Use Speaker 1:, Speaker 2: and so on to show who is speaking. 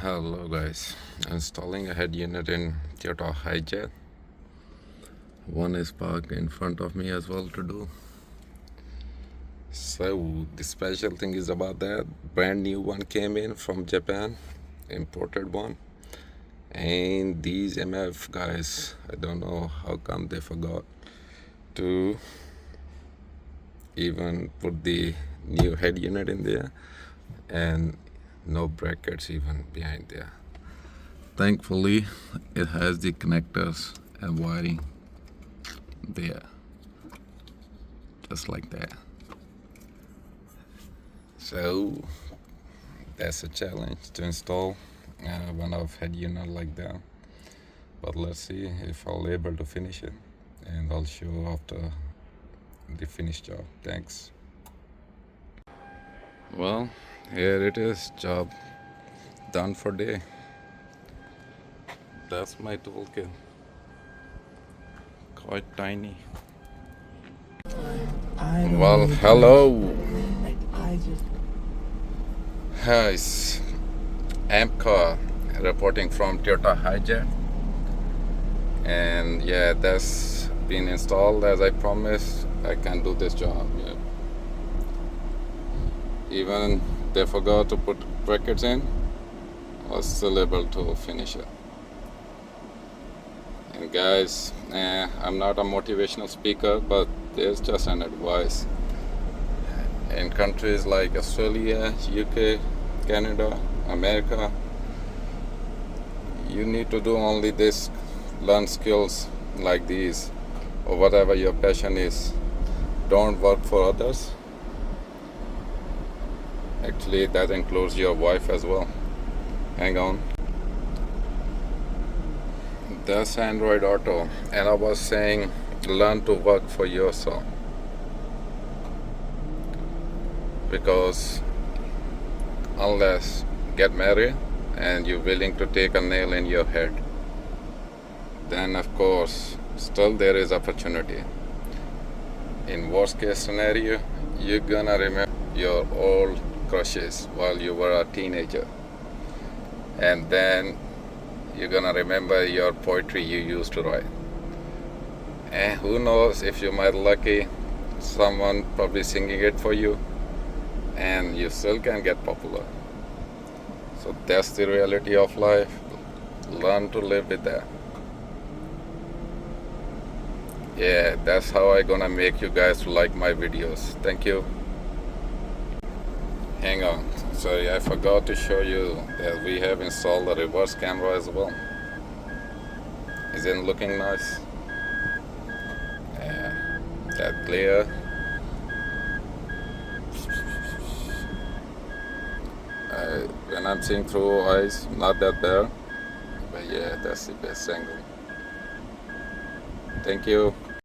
Speaker 1: Hello guys, installing a head unit in Toyota hijet. One is parked in front of me as well to do. So the special thing is about that brand new one came in from Japan, imported one. And these MF guys, I don't know how come they forgot to even put the new head unit in there, and no brackets even behind there. Thankfully, it has the connectors and wiring there, just like that. So that's a challenge to install one of head unit like that. But let's see if I'll able to finish it, and I'll show after the finished job. Thanks. Well, here it is, job done for day. That's my toolkit. Quite tiny. Well, hello. Hi, it's Ampcar reporting from Toyota hijet. And yeah, that's been installed as I promised. I can do this job. Yeah. Even they forgot to put brackets in, I was still able to finish it. And guys, I'm not a motivational speaker, but there's just an advice. In countries like Australia, UK, Canada, America, you need to do only this, learn skills like these, or whatever your passion is. Don't work for others. Actually, that includes your wife as well. Hang on. That's Android Auto, and I was saying learn to work for yourself, because unless get married and you're willing to take a nail in your head, then of course still there is opportunity. In worst case scenario, you're gonna remember your old crushes while you were a teenager, and then you're gonna remember your poetry you used to write, and who knows, if you might lucky, someone probably singing it for you, and you still can get popular. So that's the reality of life. Learn to live with that. Yeah, that's how I gonna make you guys to like my videos. Thank you. Hang on, sorry, I forgot to show you that we have installed a reverse camera as well. Isn't looking nice? Yeah, that clear. When I'm seeing through eyes, not that bad, but yeah, that's the best angle. Thank you.